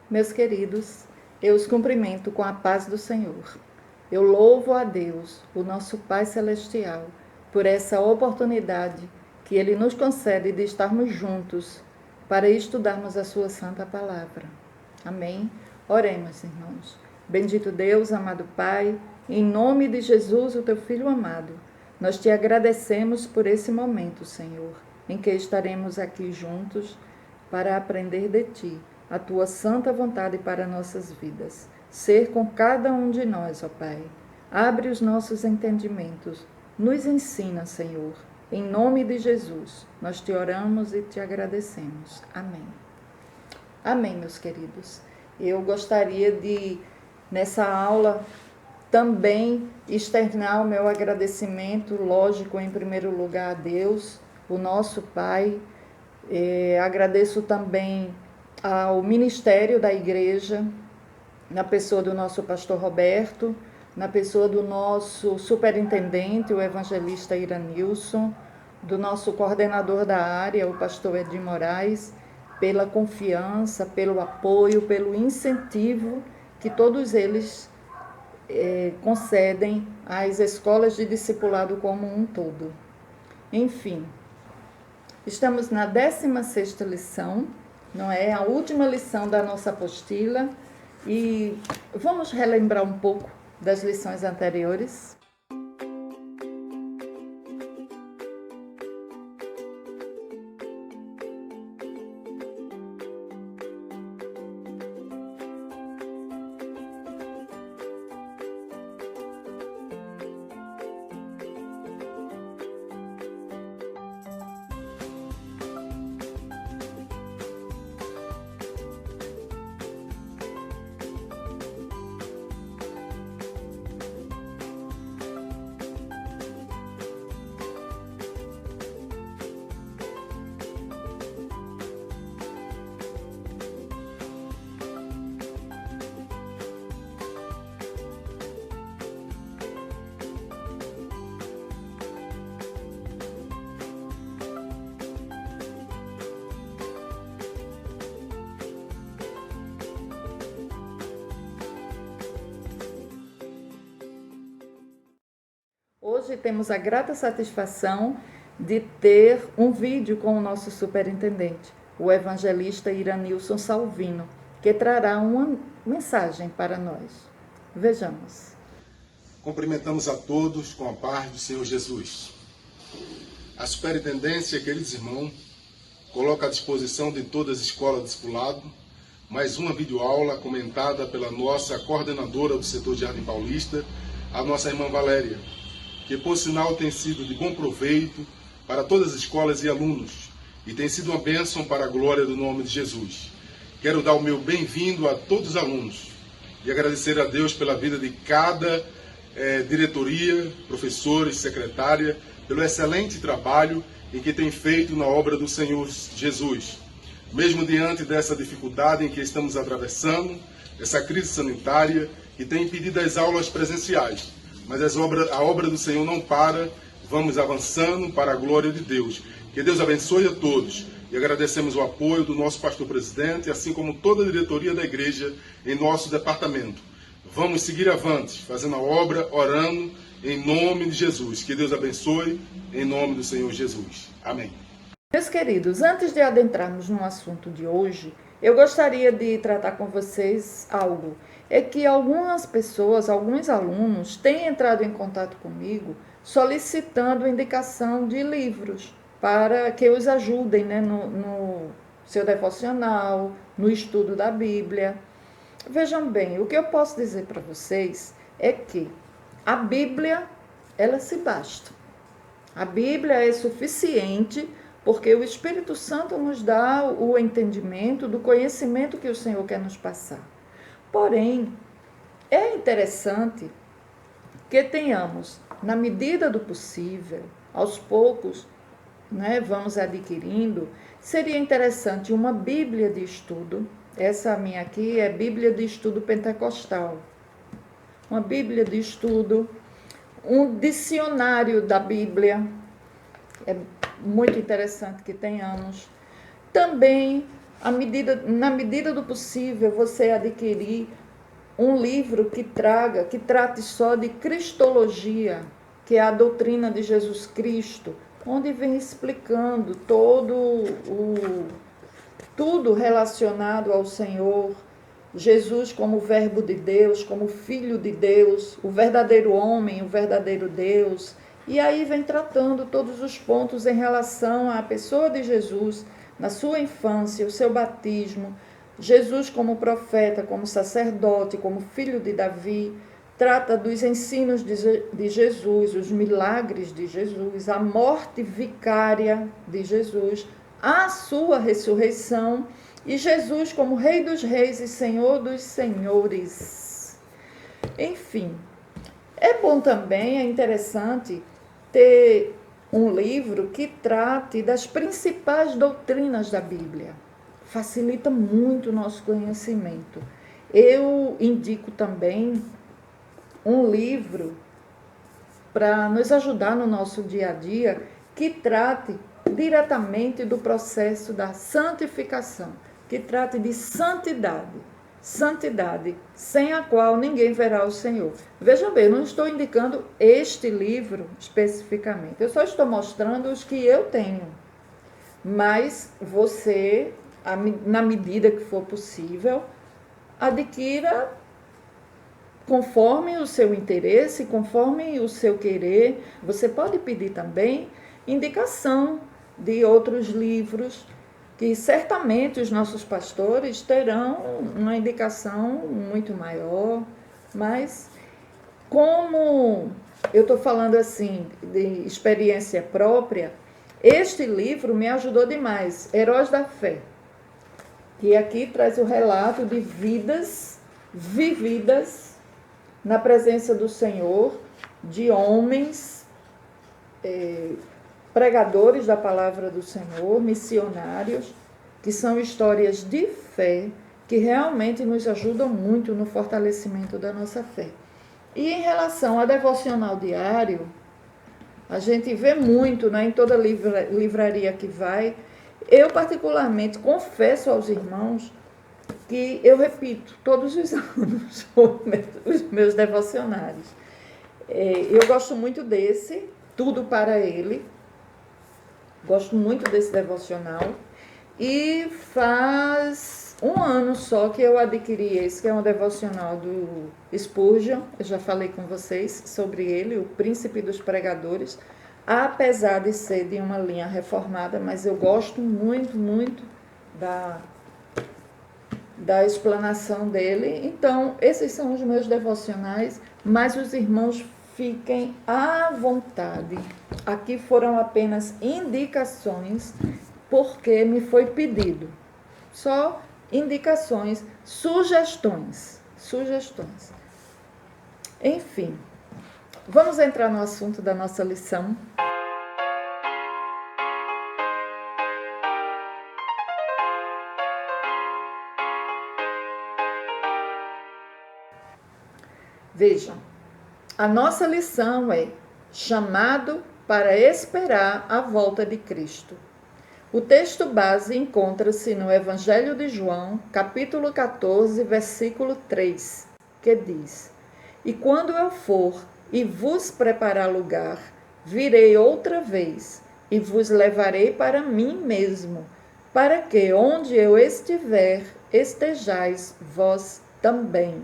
Meus queridos, eu os cumprimento com a paz do Senhor. Eu louvo a Deus, o nosso Pai Celestial, por essa oportunidade que Ele nos concede de estarmos juntos para estudarmos a Sua Santa Palavra. Amém? Oremos, irmãos. Bendito Deus, amado Pai, em nome de Jesus, o Teu Filho amado, nós Te agradecemos por esse momento, Senhor, em que estaremos aqui juntos para aprender de Ti, a Tua santa vontade para nossas vidas. Ser com cada um de nós, ó Pai. Abre os nossos entendimentos. Nos ensina, Senhor. Em nome de Jesus, nós Te oramos e Te agradecemos. Amém. Amém, meus queridos. Eu gostaria de, nessa aula, também externar o meu agradecimento, lógico, em primeiro lugar a Deus, o nosso Pai. Agradeço também ao ministério da igreja, na pessoa do nosso pastor Roberto, na pessoa do nosso superintendente, o evangelista Iranilson, do nosso coordenador da área, o pastor Edir Moraes, pela confiança, pelo apoio, pelo incentivo que todos eles concedem às escolas de discipulado como um todo. Enfim, estamos na 16ª lição, não é? A última lição da nossa apostila, e vamos relembrar um pouco das lições anteriores. Hoje temos a grata satisfação de ter um vídeo com o nosso superintendente, o evangelista Iranilson Salvino, que trará uma mensagem para nós. Vejamos. Cumprimentamos a todos com a paz do Senhor Jesus. A superintendência, queridos irmãos, coloca à disposição de todas as escolas de discipulado mais uma videoaula comentada pela nossa coordenadora do setor de Jardim Paulista, a nossa irmã Valéria, que por sinal tem sido de bom proveito para todas as escolas e alunos, e tem sido uma bênção para a glória do nome de Jesus. Quero dar o meu bem-vindo a todos os alunos e agradecer a Deus pela vida de cada diretoria, professores, secretária, pelo excelente trabalho em que tem feito na obra do Senhor Jesus. Mesmo diante dessa dificuldade em que estamos atravessando, essa crise sanitária que tem impedido as aulas presenciais, mas a obra do Senhor não para, vamos avançando para a glória de Deus. Que Deus abençoe a todos. E agradecemos o apoio do nosso pastor-presidente, assim como toda a diretoria da igreja em nosso departamento. Vamos seguir avante, fazendo a obra, orando, em nome de Jesus. Que Deus abençoe, em nome do Senhor Jesus. Amém. Meus queridos, antes de adentrarmos no assunto de hoje, eu gostaria de tratar com vocês algo. É que algumas pessoas, alguns alunos, têm entrado em contato comigo solicitando indicação de livros para que os ajudem, né, no seu devocional, no estudo da Bíblia. Vejam bem, o que eu posso dizer para vocês é que a Bíblia, ela se basta. A Bíblia é suficiente porque o Espírito Santo nos dá o entendimento do conhecimento que o Senhor quer nos passar. Porém, é interessante que tenhamos, na medida do possível, aos poucos, né, vamos adquirindo. Seria interessante uma Bíblia de estudo. Essa minha aqui é Bíblia de Estudo Pentecostal. Uma Bíblia de estudo, um dicionário da Bíblia. É muito interessante que tenhamos. Também na medida do possível, você adquirir um livro que trate só de cristologia, que é a doutrina de Jesus Cristo, onde vem explicando tudo relacionado ao Senhor, Jesus como verbo de Deus, como filho de Deus, o verdadeiro homem, o verdadeiro Deus. E aí vem tratando todos os pontos em relação à pessoa de Jesus, na sua infância, o seu batismo, Jesus como profeta, como sacerdote, como filho de Davi, trata dos ensinos de Jesus, os milagres de Jesus, a morte vicária de Jesus, a sua ressurreição e Jesus como Rei dos Reis e Senhor dos Senhores. Enfim, é bom também, é interessante ter um livro que trate das principais doutrinas da Bíblia. Facilita muito o nosso conhecimento. Eu indico também um livro para nos ajudar no nosso dia a dia, que trate diretamente do processo da santificação, que trate de santidade, sem a qual ninguém verá o Senhor. Veja bem, eu não estou indicando este livro especificamente, eu só estou mostrando os que eu tenho, mas você, na medida que for possível, adquira conforme o seu interesse, conforme o seu querer. Você pode pedir também indicação de outros livros, que certamente os nossos pastores terão uma indicação muito maior, mas como eu estou falando assim de experiência própria, este livro me ajudou demais, Heróis da Fé, que aqui traz o relato de vidas vividas na presença do Senhor, de homens pregadores da palavra do Senhor, missionários, que são histórias de fé, que realmente nos ajudam muito no fortalecimento da nossa fé. E em relação ao devocional diário, a gente vê muito, né, em toda livraria que vai. Eu particularmente confesso aos irmãos que eu repito todos os anos os meus devocionários. Eu gosto muito desse, Tudo para Ele. Gosto muito desse devocional. E faz um ano só que eu adquiri esse, que é um devocional do Spurgeon. Eu já falei com vocês sobre ele, o Príncipe dos Pregadores. Apesar de ser de uma linha reformada, mas eu gosto muito, muito da explanação dele. Então, esses são os meus devocionais, mas os irmãos fiquem à vontade. Aqui foram apenas indicações, porque me foi pedido. Só indicações, sugestões. Enfim, vamos entrar no assunto da nossa lição. Vejam, a nossa lição é chamado para esperar a volta de Cristo. O texto base encontra-se no Evangelho de João, capítulo 14, versículo 3, que diz: E quando eu for e vos preparar lugar, virei outra vez e vos levarei para mim mesmo, para que onde eu estiver, estejais vós também.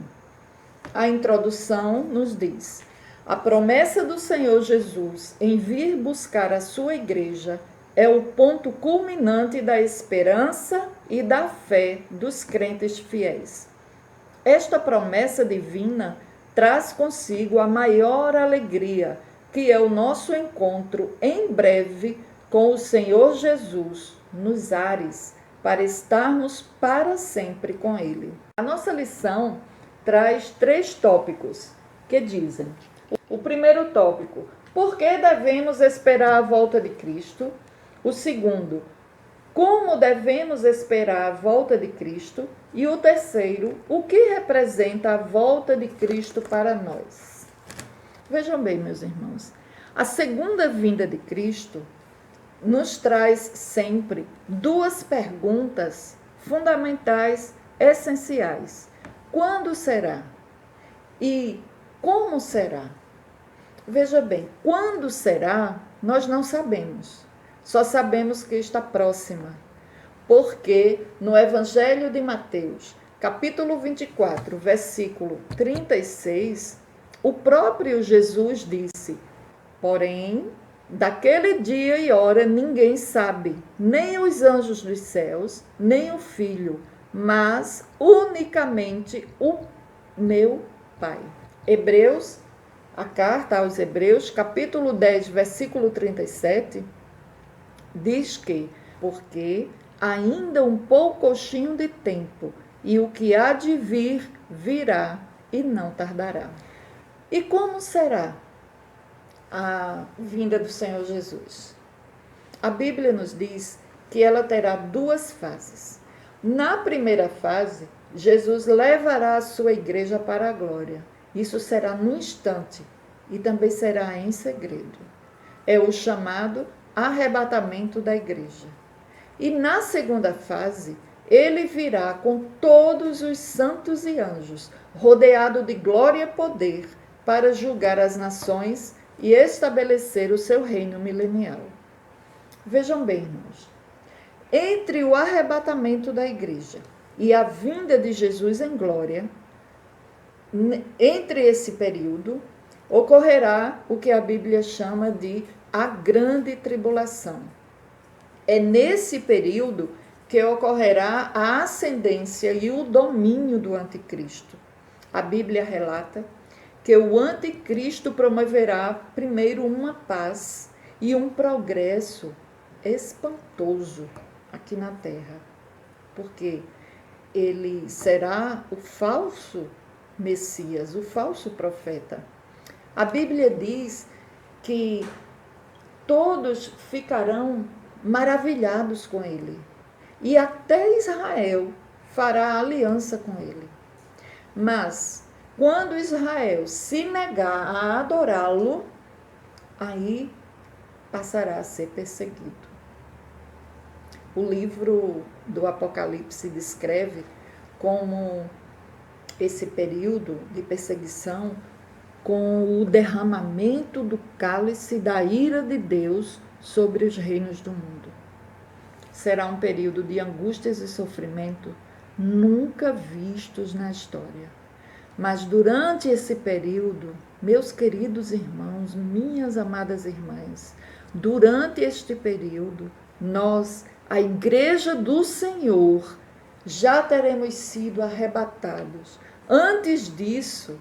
A introdução nos diz: a promessa do Senhor Jesus em vir buscar a sua igreja é o ponto culminante da esperança e da fé dos crentes fiéis. Esta promessa divina traz consigo a maior alegria, que é o nosso encontro em breve com o Senhor Jesus nos ares, para estarmos para sempre com Ele. A nossa lição traz 3 tópicos que dizem: o primeiro tópico, por que devemos esperar a volta de Cristo? O segundo, como devemos esperar a volta de Cristo? E o terceiro, o que representa a volta de Cristo para nós? Vejam bem, meus irmãos, a segunda vinda de Cristo nos traz sempre 2 perguntas fundamentais, essenciais. Quando será? E como será? Veja bem, quando será, nós não sabemos. Só sabemos que está próxima. Porque no Evangelho de Mateus, capítulo 24, versículo 36, o próprio Jesus disse: porém, daquele dia e hora ninguém sabe, nem os anjos dos céus, nem o Filho, mas unicamente o meu Pai. Hebreus, a carta aos Hebreus, capítulo 10, versículo 37, diz que, porque ainda um poucochinho de tempo, e o que há de vir, virá e não tardará. E como será a vinda do Senhor Jesus? A Bíblia nos diz que ela terá duas fases. Na primeira fase, Jesus levará a sua igreja para a glória. Isso será no instante e também será em segredo. É o chamado arrebatamento da igreja. E na segunda fase, ele virá com todos os santos e anjos, rodeado de glória e poder, para julgar as nações e estabelecer o seu reino milenial. Vejam bem, irmãos, entre o arrebatamento da igreja e a vinda de Jesus em glória, entre esse período, ocorrerá o que a Bíblia chama de a grande tribulação. É nesse período que ocorrerá a ascendência e o domínio do anticristo. A Bíblia relata que o anticristo promoverá primeiro uma paz e um progresso espantoso aqui na terra, porque ele será o falso Messias, o falso profeta. A Bíblia diz que todos ficarão maravilhados com ele, e até Israel fará aliança com ele. Mas, quando Israel se negar a adorá-lo, aí passará a ser perseguido. O livro do Apocalipse descreve como esse período de perseguição com o derramamento do cálice da ira de Deus sobre os reinos do mundo. Será um período de angústias e sofrimento nunca vistos na história. Mas durante esse período, meus queridos irmãos, minhas amadas irmãs, durante este período, nós, a Igreja do Senhor, já teremos sido arrebatados. Antes disso,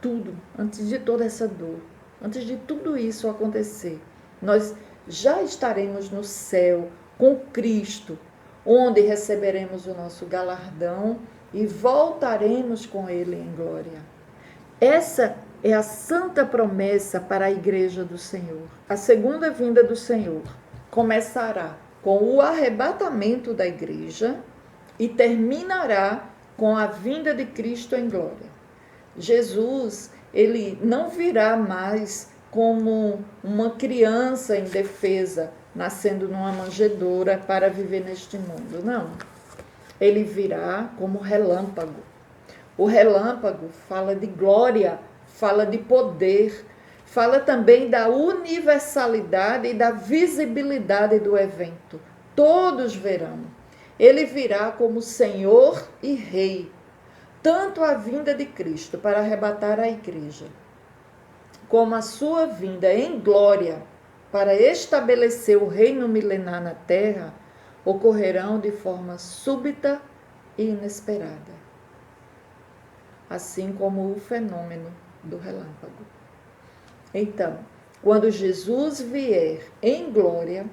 tudo, antes de toda essa dor, antes de tudo isso acontecer, nós já estaremos no céu com Cristo, onde receberemos o nosso galardão e voltaremos com Ele em glória. Essa é a santa promessa para a Igreja do Senhor. A segunda vinda do Senhor começará com o arrebatamento da Igreja e terminará com a vinda de Cristo em glória. Jesus, ele não virá mais como uma criança indefesa, nascendo numa manjedoura para viver neste mundo. Não. Ele virá como relâmpago. O relâmpago fala de glória, fala de poder, fala também da universalidade e da visibilidade do evento. Todos verão. Ele virá como Senhor e Rei. Tanto a vinda de Cristo para arrebatar a igreja, como a sua vinda em glória para estabelecer o reino milenar na terra, ocorrerão de forma súbita e inesperada, assim como o fenômeno do relâmpago. Então, quando Jesus vier em glória,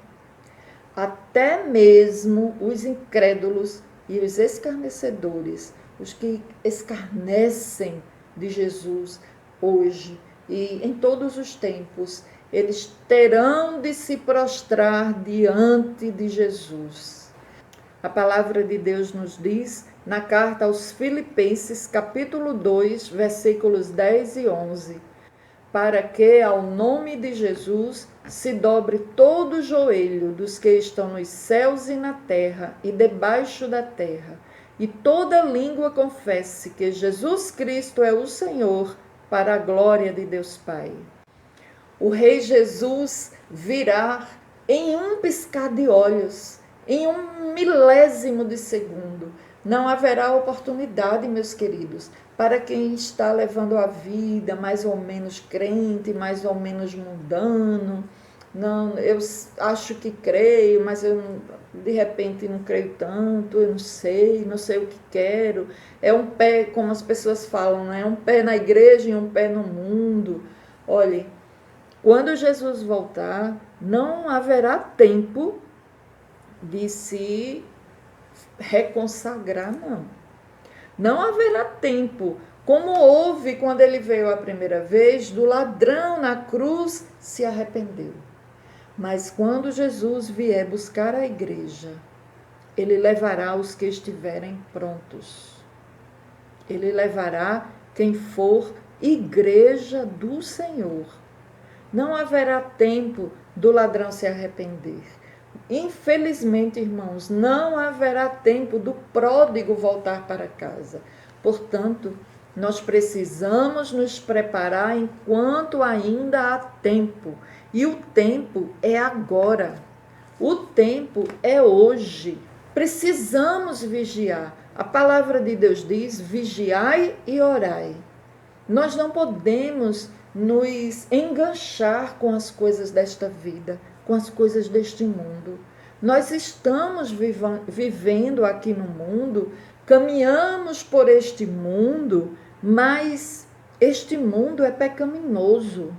até mesmo os incrédulos e os escarnecedores, os que escarnecem de Jesus hoje e em todos os tempos, eles terão de se prostrar diante de Jesus. A palavra de Deus nos diz, na carta aos Filipenses, capítulo 2, versículos 10 e 11, para que ao nome de Jesus se dobre todo o joelho dos que estão nos céus e na terra e debaixo da terra, e toda língua confesse que Jesus Cristo é o Senhor, para a glória de Deus Pai. O Rei Jesus virá em um piscar de olhos, em um milésimo de segundo. Não haverá oportunidade, meus queridos, para quem está levando a vida mais ou menos crente, mais ou menos mundano. Não, eu acho que creio, mas eu de repente não creio tanto, eu não sei o que quero. É um pé, como as pessoas falam, né? Um pé na igreja e um pé no mundo. Olhe, quando Jesus voltar, não haverá tempo de se reconsagrar, não. Não haverá tempo, como houve quando ele veio a primeira vez, do ladrão na cruz se arrependeu. Mas quando Jesus vier buscar a igreja, ele levará os que estiverem prontos. Ele levará quem for igreja do Senhor. Não haverá tempo do ladrão se arrepender. Infelizmente, irmãos, não haverá tempo do pródigo voltar para casa. Portanto, nós precisamos nos preparar enquanto ainda há tempo. E o tempo é agora. O tempo é hoje. Precisamos vigiar. A palavra de Deus diz: vigiai e orai. Nós não podemos nos enganchar com as coisas desta vida, com as coisas deste mundo. Nós estamos vivendo aqui no mundo, caminhamos por este mundo, mas este mundo é pecaminoso.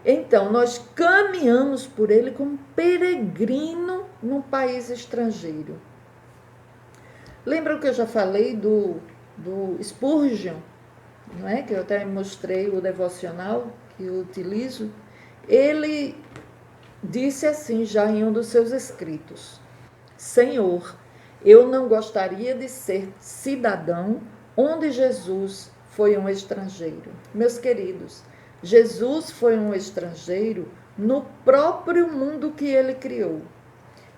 Então, nós caminhamos por ele como peregrino num país estrangeiro. Lembra que eu já falei do Spurgeon, não é? Que eu até mostrei o devocional que eu utilizo? Ele disse assim já em um dos seus escritos: Senhor, eu não gostaria de ser cidadão onde Jesus foi um estrangeiro. Meus queridos, Jesus foi um estrangeiro no próprio mundo que ele criou.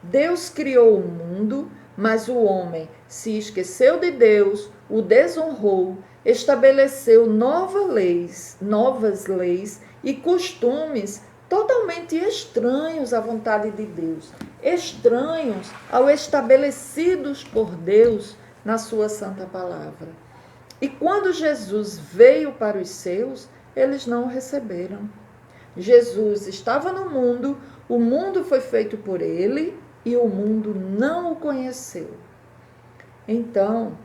Deus criou o mundo, mas o homem se esqueceu de Deus, o desonrou, estabeleceu novas leis e costumes totalmente estranhos à vontade de Deus, estranhos ao estabelecidos por Deus na sua santa palavra. E quando Jesus veio para os seus, eles não o receberam. Jesus estava no mundo, o mundo foi feito por ele e o mundo não o conheceu. Então,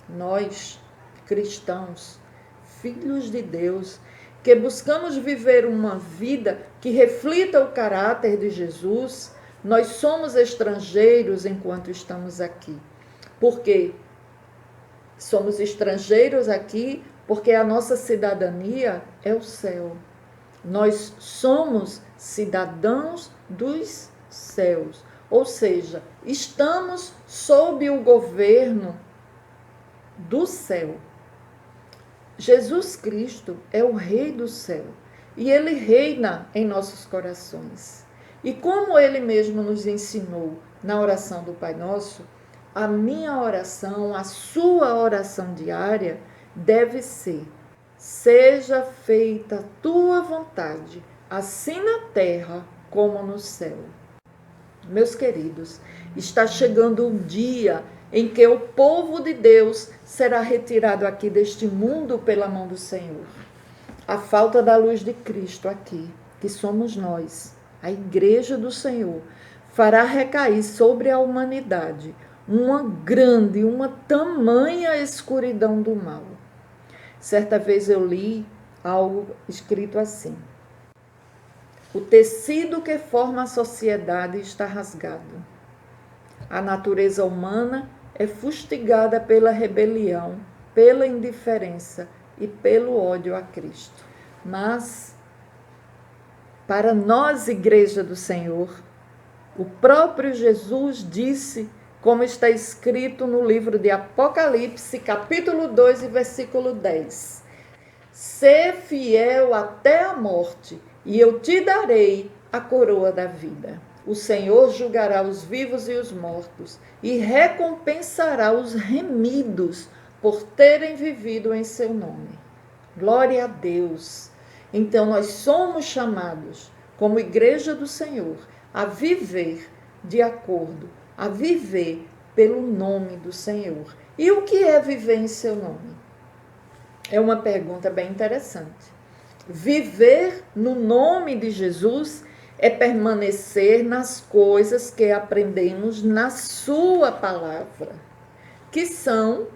nós, cristãos, filhos de Deus, que buscamos viver uma vida que reflita o caráter de Jesus, nós somos estrangeiros enquanto estamos aqui. Por quê? Somos estrangeiros aqui porque a nossa cidadania é o céu. Nós somos cidadãos dos céus, ou seja, estamos sob o governo do céu. Jesus Cristo é o Rei do céu e ele reina em nossos corações. E como ele mesmo nos ensinou na oração do Pai Nosso, a minha oração, a sua oração diária deve ser: seja feita a tua vontade, assim na terra como no céu. Meus queridos, está chegando o dia em que o povo de Deus será retirado aqui deste mundo pela mão do Senhor. A falta da luz de Cristo aqui, que somos nós, a igreja do Senhor, fará recair sobre a humanidade uma tamanha escuridão do mal. Certa vez eu li algo escrito assim: o tecido que forma a sociedade está rasgado. A natureza humana é fustigada pela rebelião, pela indiferença e pelo ódio a Cristo. Mas, para nós, Igreja do Senhor, o próprio Jesus disse, como está escrito no livro de Apocalipse, capítulo 2 e versículo 10. Sê fiel até a morte, e eu te darei a coroa da vida. O Senhor julgará os vivos e os mortos, e recompensará os remidos por terem vivido em seu nome. Glória a Deus! Então nós somos chamados, como igreja do Senhor, a viver de acordo, a viver pelo nome do Senhor. E o que é viver em seu nome? É uma pergunta bem interessante. Viver no nome de Jesus é permanecer nas coisas que aprendemos na sua palavra, que são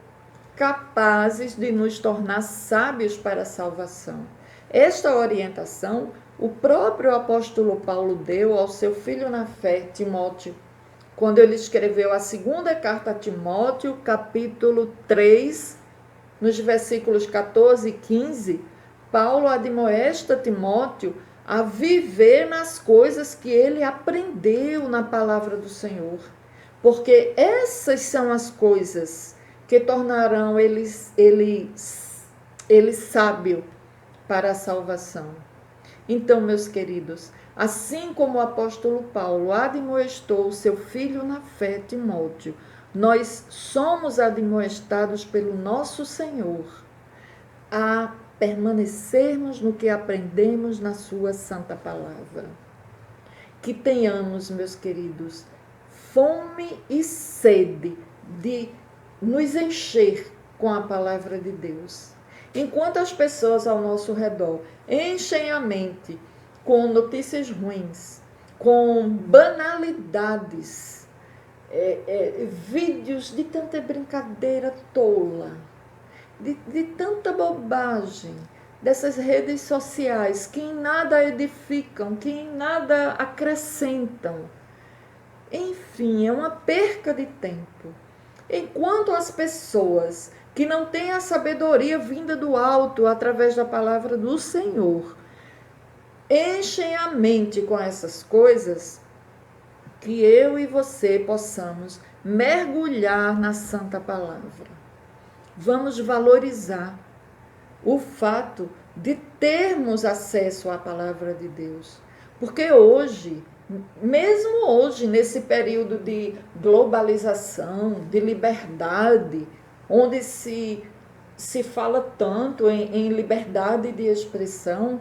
capazes de nos tornar sábios para a salvação. Esta orientação o próprio apóstolo Paulo deu ao seu filho na fé, Timóteo, quando ele escreveu a segunda carta a Timóteo, capítulo 3, nos versículos 14 e 15, Paulo admoesta Timóteo a viver nas coisas que ele aprendeu na palavra do Senhor, porque essas são as coisas que tornarão ele sábio para a salvação. Então, meus queridos, assim como o apóstolo Paulo admoestou seu filho na fé, Timóteo, nós somos admoestados pelo nosso Senhor a permanecermos no que aprendemos na sua santa palavra. Que tenhamos, meus queridos, fome e sede de nos encher com a palavra de Deus. Enquanto as pessoas ao nosso redor enchem a mente com notícias ruins, com banalidades, vídeos de tanta brincadeira tola, de tanta bobagem, dessas redes sociais que em nada edificam, que em nada acrescentam. Enfim, é uma perca de tempo. Enquanto as pessoas que não têm a sabedoria vinda do alto através da palavra do Senhor enchem a mente com essas coisas, que eu e você possamos mergulhar na santa palavra. Vamos valorizar o fato de termos acesso à palavra de Deus. Porque hoje, mesmo hoje, nesse período de globalização, de liberdade, onde se fala tanto em liberdade de expressão,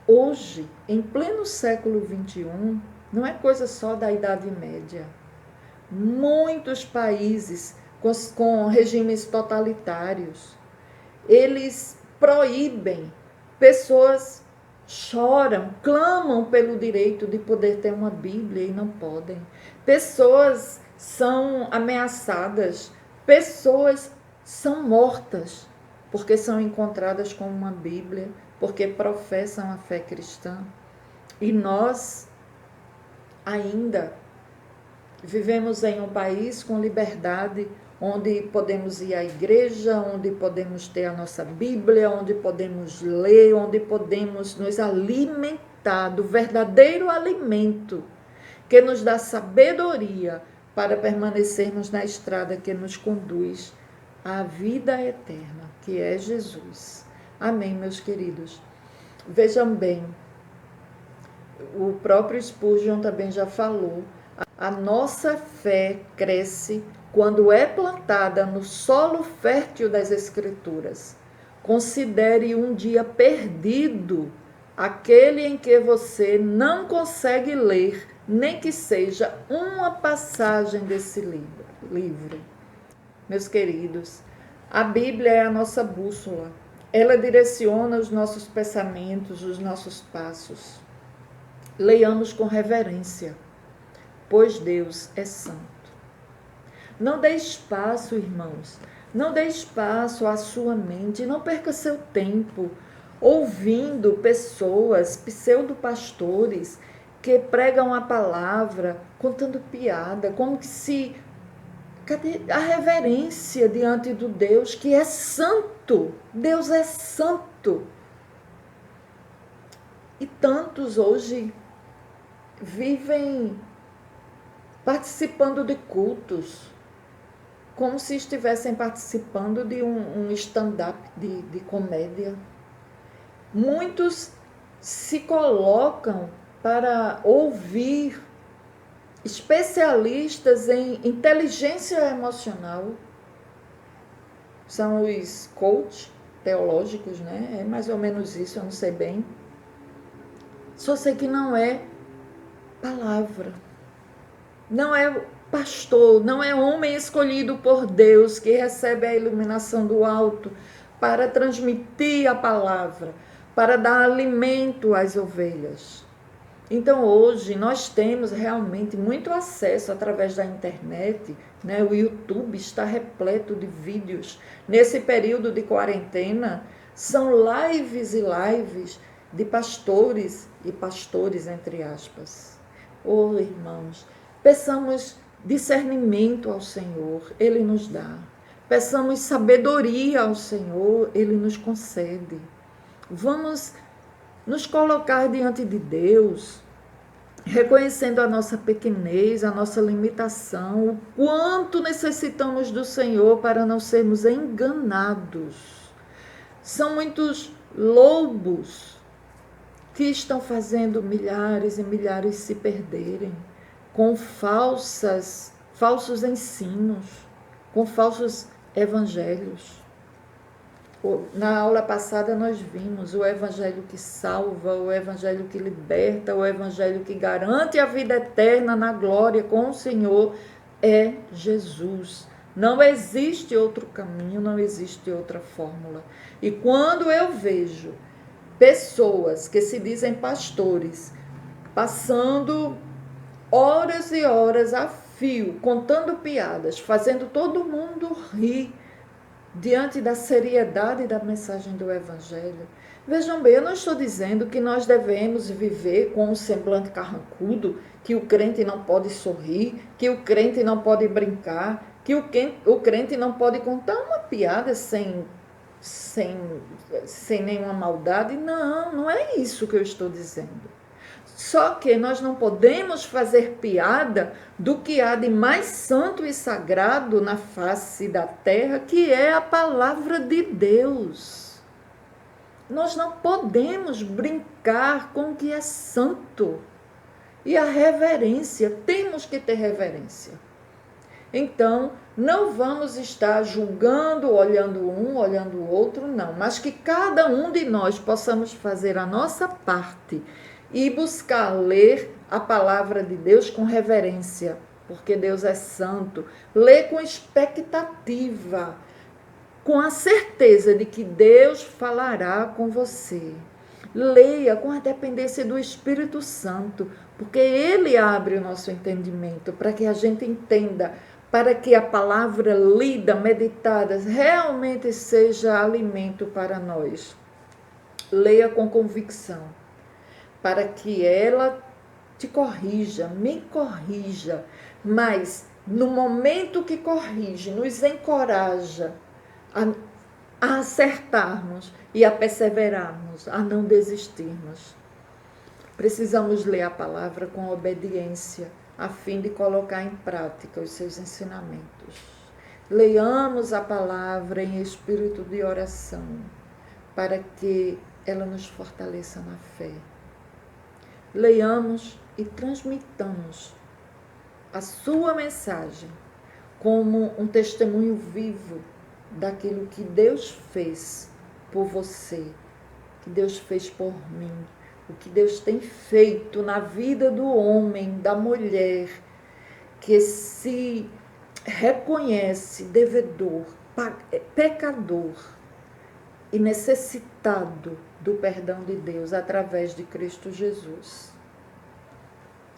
hoje, em pleno século XXI, não é coisa só da Idade Média. Muitos países com regimes totalitários, eles proíbem, pessoas choram, clamam pelo direito de poder ter uma Bíblia e não podem. Pessoas são ameaçadas, pessoas são mortas porque são encontradas com uma Bíblia, porque professam a fé cristã. E nós ainda vivemos em um país com liberdade, onde podemos ir à igreja, onde podemos ter a nossa Bíblia, onde podemos ler, onde podemos nos alimentar do verdadeiro alimento que nos dá sabedoria para permanecermos na estrada que nos conduz à vida eterna, que é Jesus. Amém, meus queridos. Vejam bem, o próprio Spurgeon também já falou, a nossa fé cresce quando é plantada no solo fértil das Escrituras. Considere um dia perdido aquele em que você não consegue ler, nem que seja uma passagem desse livro. Meus queridos, a Bíblia é a nossa bússola. Ela direciona os nossos pensamentos, os nossos passos. Leiamos com reverência, pois Deus é santo. Não dê espaço, irmãos, não dê espaço à sua mente, não perca seu tempo ouvindo pessoas, pseudopastores, que pregam a palavra, contando piada, como que se... Cadê a reverência diante do Deus que é santo? Deus é santo. E tantos hoje vivem participando de cultos, como se estivessem participando de um stand-up de comédia. Muitos se colocam para ouvir especialistas em inteligência emocional. São os coach teológicos, né? É mais ou menos isso, eu não sei bem. Só sei que não é palavra. Não é pastor, não é homem escolhido por Deus que recebe a iluminação do alto para transmitir a palavra, para dar alimento às ovelhas. Então hoje nós temos realmente muito acesso através da internet, né? O YouTube está repleto de vídeos. Nesse período de quarentena, são lives e lives de pastores e pastores, entre aspas. Oh, irmãos, peçamos discernimento ao Senhor, Ele nos dá. Peçamos sabedoria ao Senhor, Ele nos concede. Vamos nos colocar diante de Deus, reconhecendo a nossa pequenez, a nossa limitação, o quanto necessitamos do Senhor para não sermos enganados. São muitos lobos que estão fazendo milhares e milhares se perderem com falsos ensinos, com falsos evangelhos. Na aula passada nós vimos o evangelho que salva, o evangelho que liberta, o evangelho que garante a vida eterna na glória com o Senhor é Jesus. Não existe outro caminho, não existe outra fórmula. E quando eu vejo pessoas que se dizem pastores passando horas e horas a fio, contando piadas, fazendo todo mundo rir, diante da seriedade da mensagem do Evangelho. Vejam bem, eu não estou dizendo que nós devemos viver com um semblante carrancudo, que o crente não pode sorrir, que o crente não pode brincar, que o crente não pode contar uma piada sem nenhuma maldade. Não, não é isso que eu estou dizendo. Só que nós não podemos fazer piada do que há de mais santo e sagrado na face da terra, que é a palavra de Deus. Nós não podemos brincar com o que é santo. E a reverência, temos que ter reverência. Então, não vamos estar julgando, olhando um, olhando o outro, não. Mas que cada um de nós possamos fazer a nossa parte e buscar ler a palavra de Deus com reverência, porque Deus é santo. Ler com expectativa, com a certeza de que Deus falará com você. Leia com a dependência do Espírito Santo, porque Ele abre o nosso entendimento para que a gente entenda, para que a palavra lida, meditada, realmente seja alimento para nós. Leia com convicção, para que ela te corrija, me corrija, mas no momento que corrige, nos encoraja a acertarmos e a perseverarmos, a não desistirmos. Precisamos ler a palavra com obediência, a fim de colocar em prática os seus ensinamentos. Leiamos a palavra em espírito de oração, para que ela nos fortaleça na fé. Leiamos e transmitamos a sua mensagem como um testemunho vivo daquilo que Deus fez por você, que Deus fez por mim, o que Deus tem feito na vida do homem, da mulher, que se reconhece devedor, pecador e necessitado do perdão de Deus através de Cristo Jesus.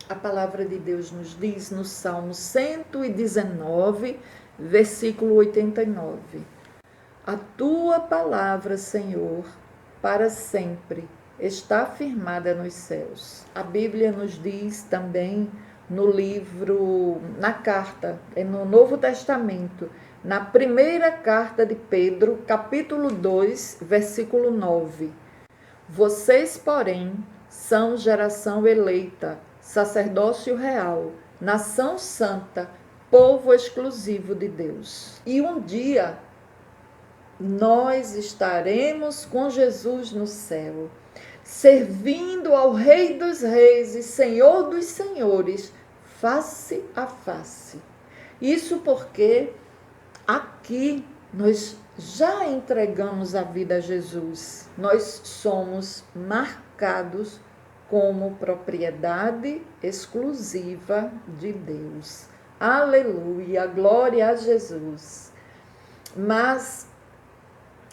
A palavra de Deus nos diz no Salmo 119, versículo 89. A tua palavra, Senhor, para sempre está firmada nos céus. A Bíblia nos diz também no livro, na carta, no Novo Testamento, na primeira carta de Pedro, capítulo 2, versículo 9. Vocês, porém, são geração eleita, sacerdócio real, nação santa, povo exclusivo de Deus. E um dia nós estaremos com Jesus no céu, servindo ao Rei dos Reis e Senhor dos Senhores, face a face. Isso porque aqui nós já entregamos a vida a Jesus. Nós somos marcados como propriedade exclusiva de Deus. Aleluia, glória a Jesus. Mas,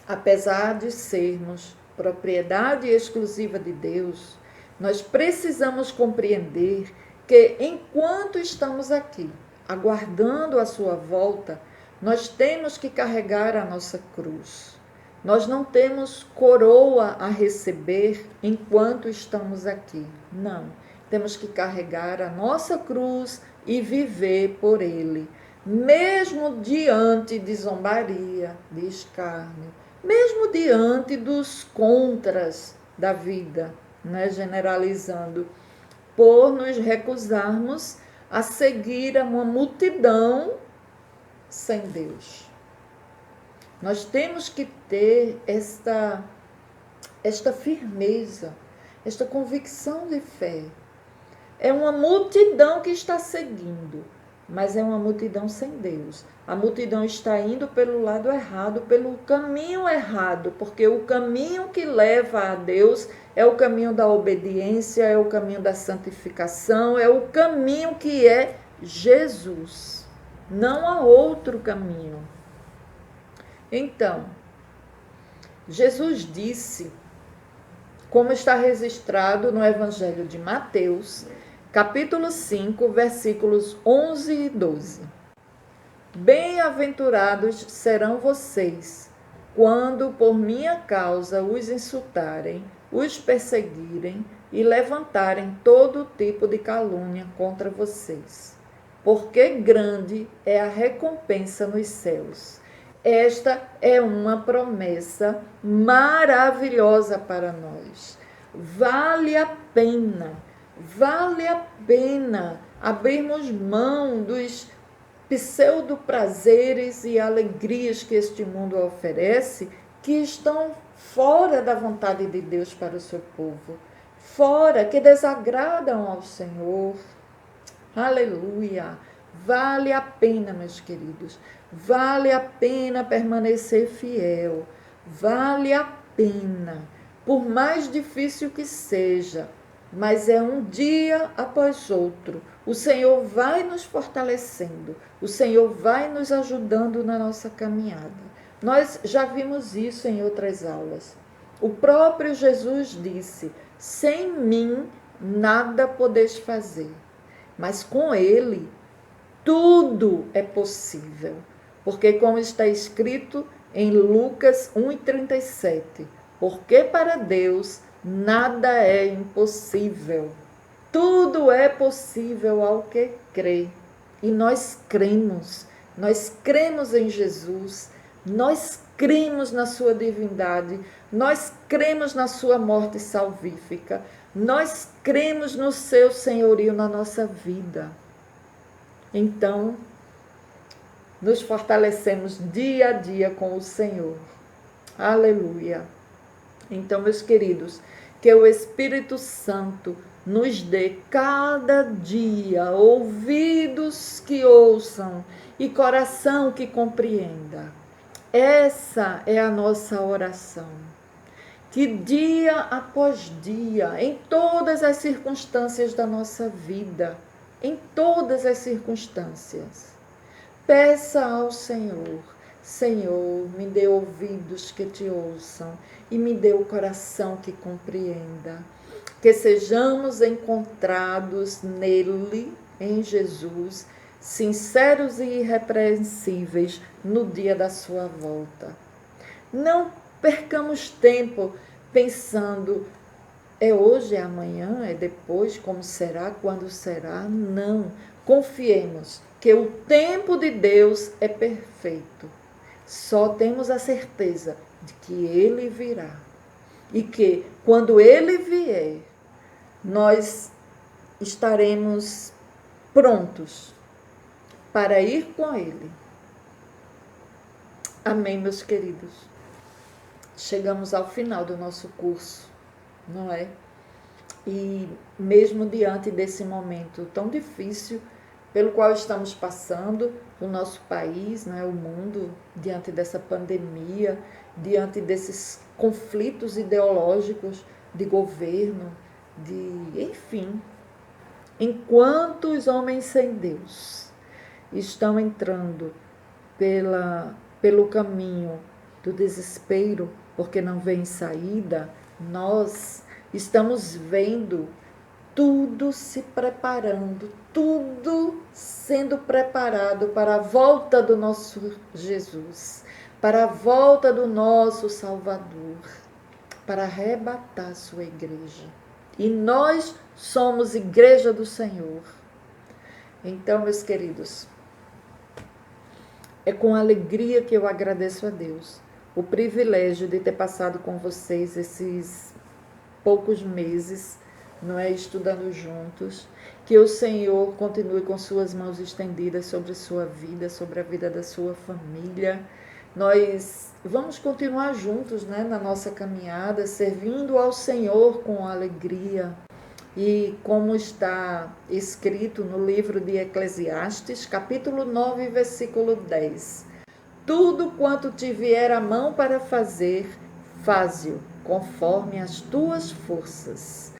apesar de sermos propriedade exclusiva de Deus, nós precisamos compreender que enquanto estamos aqui, aguardando a sua volta, nós temos que carregar a nossa cruz. Nós não temos coroa a receber enquanto estamos aqui. Não. Temos que carregar a nossa cruz e viver por Ele. Mesmo diante de zombaria, de escárnio, mesmo diante dos contras da vida, né? Generalizando, por nos recusarmos a seguir a uma multidão sem Deus. Nós temos que ter esta firmeza, esta convicção de fé. É uma multidão que está seguindo, mas é uma multidão sem Deus. A multidão está indo pelo lado errado, pelo caminho errado, porque o caminho que leva a Deus é o caminho da obediência, é o caminho da santificação, é o caminho que é Jesus. Não há outro caminho. Então, Jesus disse, como está registrado no Evangelho de Mateus, capítulo 5, versículos 11 e 12. Bem-aventurados serão vocês, quando por minha causa os insultarem, os perseguirem e levantarem todo tipo de calúnia contra vocês. Porque grande é a recompensa nos céus. Esta é uma promessa maravilhosa para nós. Vale a pena abrirmos mão dos pseudo-prazeres e alegrias que este mundo oferece, que estão fora da vontade de Deus para o seu povo, fora, que desagradam ao Senhor. Aleluia! Vale a pena, meus queridos, vale a pena permanecer fiel, vale a pena, por mais difícil que seja, mas é um dia após outro. O Senhor vai nos fortalecendo, o Senhor vai nos ajudando na nossa caminhada. Nós já vimos isso em outras aulas. O próprio Jesus disse: sem mim nada podeis fazer, mas com Ele tudo é possível. Porque como está escrito em Lucas 1,37, porque para Deus nada é impossível. Tudo é possível ao que crê. E nós cremos em Jesus, nós cremos na sua divindade, nós cremos na sua morte salvífica, nós cremos no seu senhorio na nossa vida. Então, nos fortalecemos dia a dia com o Senhor. Aleluia. Então, meus queridos, que o Espírito Santo nos dê cada dia ouvidos que ouçam e coração que compreenda. Essa é a nossa oração. Que dia após dia, em todas as circunstâncias da nossa vida, em todas as circunstâncias, peça ao Senhor: Senhor, me dê ouvidos que te ouçam e me dê o coração que compreenda. Que sejamos encontrados nele, em Jesus, sinceros e irrepreensíveis no dia da sua volta. Não percamos tempo pensando: é hoje, é amanhã, é depois, como será, quando será? Não. Confiemos que o tempo de Deus é perfeito. Só temos a certeza de que Ele virá. E que, quando Ele vier, nós estaremos prontos para ir com Ele. Amém, meus queridos? chegamos ao final do nosso curso, não é? E mesmo diante desse momento tão difícil pelo qual estamos passando, o nosso país, né, o mundo, diante dessa pandemia, diante desses conflitos ideológicos de governo, enfim, enquanto os homens sem Deus estão entrando pelo caminho do desespero, porque não vem saída, nós estamos vendo tudo se preparando, tudo sendo preparado para a volta do nosso Jesus, para a volta do nosso Salvador, para arrebatar sua igreja. E nós somos igreja do Senhor. Então, meus queridos, é com alegria que eu agradeço a Deus o privilégio de ter passado com vocês esses poucos meses, não é, estudando juntos, que o Senhor continue com suas mãos estendidas sobre sua vida, sobre a vida da sua família. Nós vamos continuar juntos, né, na nossa caminhada, servindo ao Senhor com alegria. E como está escrito no livro de Eclesiastes, capítulo 9, versículo 10. Tudo quanto te vier a mão para fazer, faze-o conforme as tuas forças.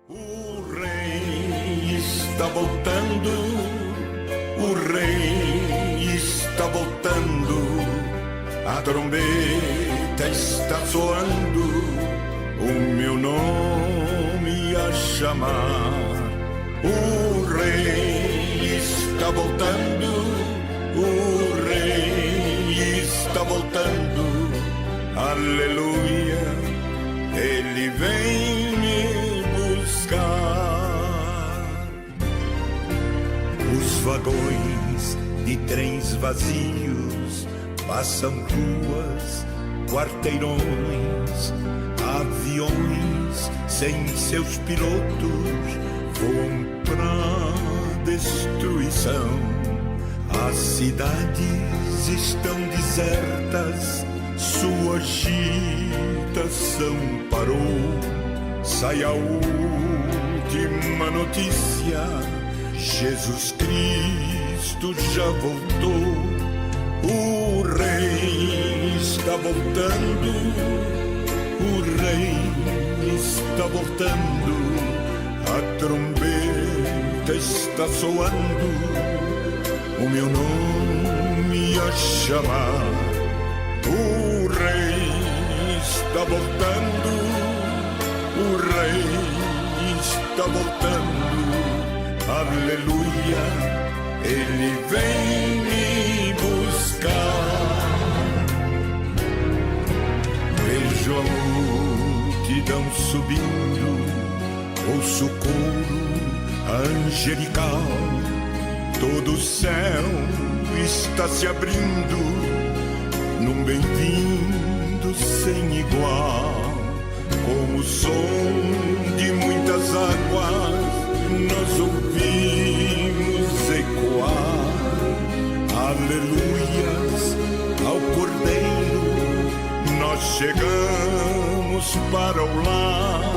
O rei está voltando, o rei está voltando, a trombeta está soando, o meu nome a chamar. O rei está voltando, o rei está voltando, aleluia, ele vem me buscar. Os vagões de trens vazios passam ruas, quarteirões, aviões sem seus pilotos voam pra destruição. As cidades estão desertas, sua agitação parou. Sai a última notícia, Jesus Cristo já voltou. O rei está voltando, o rei está voltando, a trombeta está soando, o meu nome a chamar. O rei está voltando, o rei está voltando, aleluia, ele vem me buscar. Vejo a multidão subindo, ouço o coro angelical, todo o céu está se abrindo num bem-vindo sem igual. Como o som de muitas águas nós ouvimos ecoar, aleluias ao Cordeiro, nós chegamos para o lar.